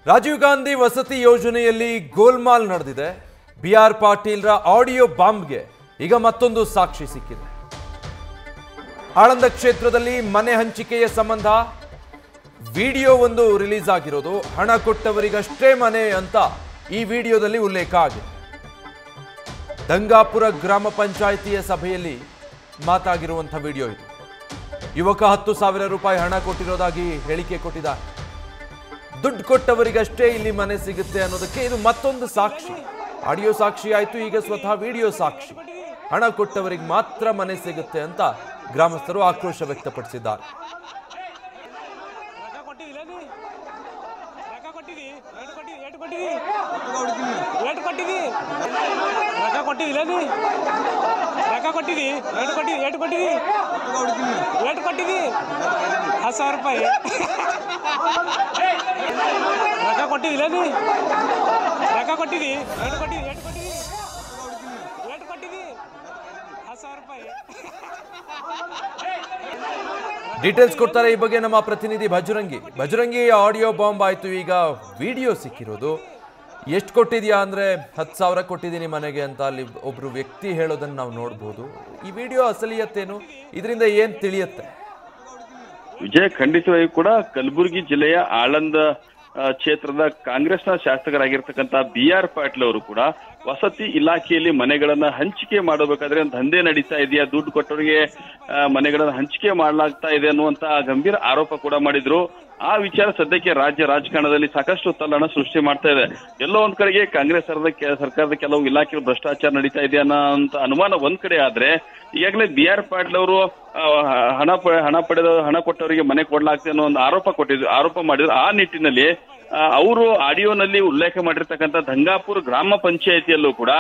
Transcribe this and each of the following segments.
ರಾಜೀವ್ ಗಾಂಧಿ ವಸತಿ ಯೋಜನೆಯಲ್ಲಿ ಗೋಲ್ಮಾಲ್ ನಡೆದಿದೆ. ಬಿಆರ್ ಪಾಟೀಲ್ರ ಆಡಿಯೋ ಬಾಂಬ್ಗೆ ಈಗ ಮತ್ತೊಂದು ಸಾಕ್ಷಿ ಸಿಕ್ಕಿದೆ. ಆಳಂದ ಕ್ಷೇತ್ರದಲ್ಲಿ ಮನೆ ಹಂಚಿಕೆಯ ಸಂಬಂಧ ವಿಡಿಯೋ ಒಂದು ರಿಲೀಸ್ ಆಗಿರೋದು. ಹಣ ಕೊಟ್ಟವರಿಗಷ್ಟೇ ಮನೆ ಅಂತ ಈ ವಿಡಿಯೋದಲ್ಲಿ ಉಲ್ಲೇಖ ಆಗಿದೆ. ದಂಗಾಪುರ ಗ್ರಾಮ ಪಂಚಾಯಿತಿಯ ಸಭೆಯಲ್ಲಿ ಮಾತಾಗಿರುವಂತಹ ವಿಡಿಯೋ ಇದು. ಯುವಕ 10,000 ರೂಪಾಯಿ ಹಣ ಕೊಟ್ಟಿರೋದಾಗಿ ಹೇಳಿಕೆ ಕೊಟ್ಟಿದ್ದಾರೆ. ದುಡ್ಡು ಕೊಟ್ಟವರಿಗಷ್ಟೇ ಇಲ್ಲಿ ಮನೆ ಸಿಗುತ್ತೆ ಅನ್ನೋದಕ್ಕೆ ಇದು ಮತ್ತೊಂದು ಸಾಕ್ಷಿ. ಆಡಿಯೋ ಸಾಕ್ಷಿ ಆಯಿತು, ಈಗ ಸ್ವತಃ ವಿಡಿಯೋ ಸಾಕ್ಷಿ. ಹಣ ಕೊಟ್ಟವರಿಗೆ ಮಾತ್ರ ಮನೆ ಸಿಗುತ್ತೆ ಅಂತ ಗ್ರಾಮಸ್ಥರು ಆಕ್ರೋಶ ವ್ಯಕ್ತಪಡಿಸಿದ್ದಾರೆ. ಡೀಟೇಲ್ಸ್ ಕೊಡ್ತಾರೆ ಈ ಬಗ್ಗೆ ನಮ್ಮ ಪ್ರತಿನಿಧಿ ಭಜರಂಗಿ. ಆಡಿಯೋ ಬಾಂಬ್ ಆಯ್ತು, ಈಗ ವಿಡಿಯೋ ಸಿಕ್ಕಿರೋದು. ಎಷ್ಟು ಕೊಟ್ಟಿದ್ಯಾ ಅಂದ್ರೆ 10,000 ಕೊಟ್ಟಿದ್ದೀನಿ ಮನೆಗೆ ಅಂತ ಅಲ್ಲಿ ಒಬ್ರು ವ್ಯಕ್ತಿ ಹೇಳೋದನ್ನ ನಾವು ನೋಡ್ಬೋದು. ಈ ವಿಡಿಯೋ ಅಸಲಿಯತ್ತೇನು, ಇದರಿಂದ ಏನ್ ತಿಳಿಯುತ್ತೆ? ವಿಜಯ್, ಖಂಡಿತವಾಗಿ ಕೂಡ ಕಲಬುರಗಿ ಜಿಲ್ಲೆಯ ಆಳಂದ ಕ್ಷೇತ್ರದ ಕಾಂಗ್ರೆಸ್ನ ಶಾಸಕರಾಗಿರ್ತಕ್ಕಂಥ ಬಿಆರ್ ಪಾಟೀಲ್ ಅವರು ಕೂಡ ವಸತಿ ಇಲಾಖೆಯಲ್ಲಿ ಮನೆಗಳನ್ನ ಹಂಚಿಕೆ ಮಾಡಬೇಕಾದ್ರೆ ದಂಧೆ ನಡೀತಾ ಇದೆಯಾ, ದುಡ್ಡು ಕೊಟ್ಟವರಿಗೆ ಮನೆಗಳನ್ನ ಹಂಚಿಕೆ ಮಾಡಲಾಗ್ತಾ ಇದೆ ಅನ್ನುವಂತ ಗಂಭೀರ ಆರೋಪ ಕೂಡ ಮಾಡಿದ್ರು. ಆ ವಿಚಾರ ಸದ್ಯಕ್ಕೆ ರಾಜ್ಯ ರಾಜಕಾರಣದಲ್ಲಿ ಸಾಕಷ್ಟು ತಲ್ಲಣ ಸೃಷ್ಟಿ ಮಾಡ್ತಾ ಇದೆ. ಎಲ್ಲೋ ಒಂದ್ ಕಡೆಗೆ ಕಾಂಗ್ರೆಸ್ ಸರ್ಕಾರದ ಕೆಲವು ಇಲಾಖೆಗಳು ಭ್ರಷ್ಟಾಚಾರ ನಡೀತಾ ಇದೆ ಅನ್ನೋ ಅನುಮಾನ ಒಂದ್ ಕಡೆ ಆದ್ರೆ, ಈಗಾಗಲೇ ಬಿಆರ್ ಪಾಟೀಲ್ ಅವರು ಹಣ ಕೊಟ್ಟವರಿಗೆ ಮನೆ ಕೊಡ್ಲಾಗ್ತದೆ ಅನ್ನೋ ಒಂದು ಆರೋಪ ಮಾಡಿದ್ರು. ಆ ನಿಟ್ಟಿನಲ್ಲಿ ಅವರು ಆಡಿಯೋನಲ್ಲಿ ಉಲ್ಲೇಖ ಮಾಡಿರ್ತಕ್ಕಂಥ ದಂಗಾಪುರ ಗ್ರಾಮ ಪಂಚಾಯಿತಿಯಲ್ಲೂ ಕೂಡ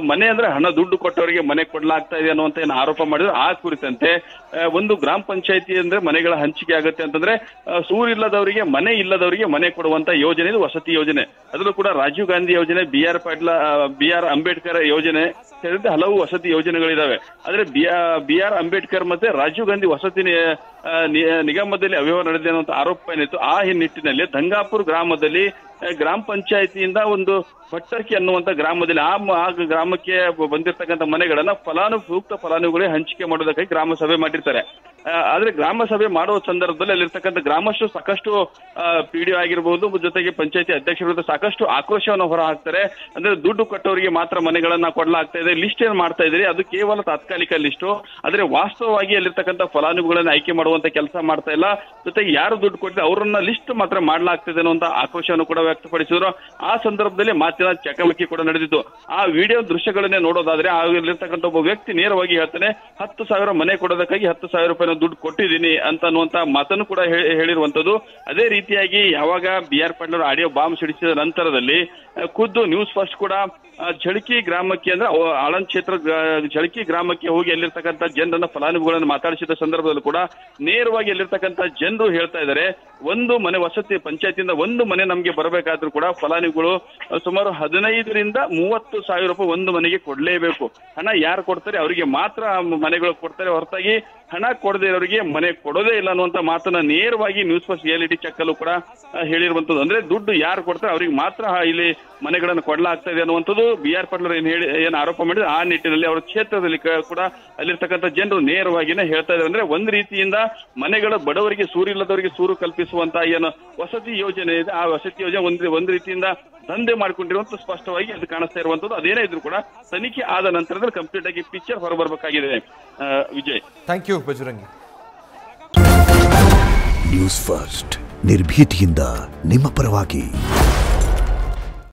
ಮನೆ ಅಂದ್ರೆ ಹಣ ದುಡ್ಡು ಕೊಟ್ಟವರಿಗೆ ಮನೆ ಕೊಡ್ಲಾಗ್ತಾ ಇದೆ ಅನ್ನುವಂತ ಏನು ಆರೋಪ ಮಾಡಿದ್ರು. ಆ ಕುರಿತಂತೆ ಒಂದು ಗ್ರಾಮ ಪಂಚಾಯಿತಿ ಅಂದ್ರೆ ಮನೆಗಳ ಹಂಚಿಕೆ ಆಗುತ್ತೆ ಅಂತಂದ್ರೆ ಸೂರಿಲ್ಲದವರಿಗೆ ಮನೆ ಇಲ್ಲದವರಿಗೆ ಮನೆ ಕೊಡುವಂತ ಯೋಜನೆ ಇದು ವಸತಿ ಯೋಜನೆ. ಅದರಲ್ಲೂ ಕೂಡ ರಾಜೀವ್ ಗಾಂಧಿ ಯೋಜನೆ, ಬಿಆರ್ ಅಂಬೇಡ್ಕರ್ ಯೋಜನೆ ಸೇರಿದಂತೆ ಹಲವು ವಸತಿ ಯೋಜನೆಗಳಿದಾವೆ. ಆದ್ರೆ ಬಿಆರ್ ಅಂಬೇಡ್ಕರ್ ಮತ್ತೆ ರಾಜೀವ್ ಗಾಂಧಿ ವಸತಿ ನಿಗಮದಲ್ಲಿ ಅವ್ಯವಹಾರ ನಡೆದಿದೆ ಅನ್ನುವಂತ ಆರೋಪ ಏನಿತ್ತು. ಆ ನಿಟ್ಟಿನಲ್ಲಿ ದಂಗಾಪುರ ಗ್ರಾಮದಲ್ಲಿ ಗ್ರಾಮ ಪಂಚಾಯಿತಿಯಿಂದ ಒಂದು ಭಟ್ಟರ್ಕಿ ಅನ್ನುವಂತ ಗ್ರಾಮದಲ್ಲಿ ಆ ಗ್ರಾಮಕ್ಕೆ ಬಂದಿರತಕ್ಕಂಥ ಮನೆಗಳನ್ನ ಸೂಕ್ತ ಫಲಾನುಭವಿಗಳಿಗೆ ಹಂಚಿಕೆ ಮಾಡೋದಕ್ಕಾಗಿ ಗ್ರಾಮ ಸಭೆ ಮಾಡಿರ್ತಾರೆ. ಆದ್ರೆ ಗ್ರಾಮ ಸಭೆ ಮಾಡುವ ಸಂದರ್ಭದಲ್ಲಿ ಅಲ್ಲಿರ್ತಕ್ಕಂಥ ಗ್ರಾಮಸ್ಥರು ಸಾಕಷ್ಟು ಪಿಡಿಒ ಆಗಿರ್ಬೋದು, ಜೊತೆಗೆ ಪಂಚಾಯತಿ ಅಧ್ಯಕ್ಷರು ಸಾಕಷ್ಟು ಆಕ್ರೋಶವನ್ನು ಹೊರ ಹಾಕ್ತಾರೆ. ಅಂದ್ರೆ ದುಡ್ಡು ಕೊಟ್ಟವರಿಗೆ ಮಾತ್ರ ಮನೆಗಳನ್ನ ಕೊಡ್ಲಾಗ್ತಾ ಇದೆ, ಲಿಸ್ಟ್ ಏನ್ ಮಾಡ್ತಾ ಇದ್ರಿ ಅದು ಕೇವಲ ತಾತ್ಕಾಲಿಕ ಲಿಸ್ಟು, ಆದ್ರೆ ವಾಸ್ತವವಾಗಿ ಅಲ್ಲಿರ್ತಕ್ಕಂಥ ಫಲಾನುಭವಿಗಳನ್ನ ಆಯ್ಕೆ ಮಾಡುವಂತ ಕೆಲಸ ಮಾಡ್ತಾ ಇಲ್ಲ. ಜೊತೆಗೆ ಯಾರು ದುಡ್ಡು ಕೊಟ್ಟಿದ್ರೆ ಅವರನ್ನ ಲಿಸ್ಟ್ ಮಾತ್ರ ಮಾಡ್ಲಾಗ್ತಿದೆ ಅನ್ನುವಂತ ಆಕ್ರೋಶವನ್ನು ಕೂಡ ವ್ಯಕ್ತಪಡಿಸಿದ್ರು. ಆ ಸಂದರ್ಭದಲ್ಲಿ ಮಾತಿನ ಚಕಮಕಿ ಕೂಡ ನಡೆದಿತ್ತು. ಆ ವಿಡಿಯೋ ದೃಶ್ಯಗಳನ್ನೇ ನೋಡೋದಾದ್ರೆ ಆಗಿರ್ತಕ್ಕಂಥ ಒಬ್ಬ ವ್ಯಕ್ತಿ ನೇರವಾಗಿ ಹೇಳ್ತಾನೆ, 10,000 ಮನೆ ಕೊಡೋದಕ್ಕಾಗಿ 10,000 ರೂಪಾಯಿ ದುಡ್ಡು ಕೊಟ್ಟಿದ್ದೀನಿ ಅಂತ ಅನ್ನುವಂತ ಮಾತನ್ನು ಕೂಡ ಹೇಳಿರುವಂತದ್ದು. ಅದೇ ರೀತಿಯಾಗಿ ಯಾವಾಗ ಬಿಆರ್ ಪಾಟೀಲ್ ಆಡಿಯೋ ಬಾಂಬ್ ಸಿಡಿಸಿದ ನಂತರದಲ್ಲಿ ಖುದ್ದು ನ್ಯೂಸ್ ಫಸ್ಟ್ ಕೂಡ ಝಳಕಿ ಗ್ರಾಮಕ್ಕೆ ಅಂದ್ರೆ ಆಳಂದ್ ಕ್ಷೇತ್ರ ಝಳಕಿ ಗ್ರಾಮಕ್ಕೆ ಹೋಗಿ ಅಲ್ಲಿರ್ತಕ್ಕಂಥ ಜನರನ್ನ ಫಲಾನುಭವಿಗಳನ್ನ ಮಾತಾಡಿಸಿದ ಸಂದರ್ಭದಲ್ಲೂ ಕೂಡ ನೇರವಾಗಿ ಅಲ್ಲಿರ್ತಕ್ಕಂಥ ಜನರು ಹೇಳ್ತಾ ಇದ್ದಾರೆ, ಒಂದು ಮನೆ ವಸತಿ ಪಂಚಾಯತಿಯಿಂದ ಒಂದು ಮನೆ ನಮ್ಗೆ ಬರಬೇಕಾದ್ರೂ ಕೂಡ ಫಲಾನುಭವಿಗಳು ಸುಮಾರು 15,000 to 30,000 ರೂಪಾಯಿ ಒಂದು ಮನೆಗೆ ಕೊಡ್ಲೇಬೇಕು. ಹಣ ಯಾರು ಕೊಡ್ತಾರೆ ಅವರಿಗೆ ಮಾತ್ರ ಮನೆಗಳು ಕೊಡ್ತಾರೆ, ಹೊರತಾಗಿ ಹಣ ಕೊಡದೇ ಇರೋರಿಗೆ ಮನೆ ಕೊಡೋದೇ ಇಲ್ಲ ಅನ್ನುವಂತ ಮಾತನ್ನ ನೇರವಾಗಿ ನ್ಯೂಸ್ ಫಸ್ಟ್ ರಿಯಾಲಿಟಿ ಚೆಕ್ ಅಲ್ಲೂ ಕೂಡ ಹೇಳಿರುವಂತದ್ದು. ಅಂದ್ರೆ ದುಡ್ಡು ಯಾರು ಕೊಡ್ತಾರೆ ಅವ್ರಿಗೆ ಮಾತ್ರ ಇಲ್ಲಿ ಮನೆಗಳನ್ನು ಕೊಡ್ಲಾಗ್ತಾ ಇದೆ ಅನ್ನುವಂಥದ್ದು ಬಿಆರ್ ಪಾಟೀಲ್ ಏನ್ ಆರೋಪ ಮಾಡಿದ್ರೆ ಆ ನಿಟ್ಟಿನಲ್ಲಿ ಅವರ ಕ್ಷೇತ್ರದಲ್ಲಿ ಕೂಡ ಅಲ್ಲಿರ್ತಕ್ಕಂಥ ಜನರು ನೇರವಾಗಿನೇ ಹೇಳ್ತಾ ಇದ್ದಾರೆ. ಅಂದ್ರೆ ಒಂದ್ ರೀತಿಯಿಂದ ಮನೆಗಳ ಬಡವರಿಗೆ ಸೂರಿಲ್ಲದವರಿಗೆ ಸೂರು ಕಲ್ಪಿಸುವಂತ ಏನು ವಸತಿ ಯೋಜನೆ ಇದೆ, ಆ ವಸತಿ ಯೋಜನೆ ಒಂದ್ ರೀತಿಯಿಂದ ದಂಧೆ ಮಾಡ್ಕೊಂಡಿರುವಂತ ಸ್ಪಷ್ಟವಾಗಿ ಅದು ಕಾಣಿಸ್ತಾ ಇರುವಂತದ್ದು. ಅದೇನೇ ಇದ್ರು ಕೂಡ ತನಿಖೆ ಆದ ನಂತರದಲ್ಲಿ ಕಂಪ್ಲೀಟ್ ಆಗಿ ಪಿಕ್ಚರ್ ಹೊರಬರಬೇಕಾಗಿದೆ. Vijay, thank you Bhajarangi. News first ನಿರ್ಭೀತಿಯಿಂದ ನಿಮ್ಮ ಪರವಾಗಿ.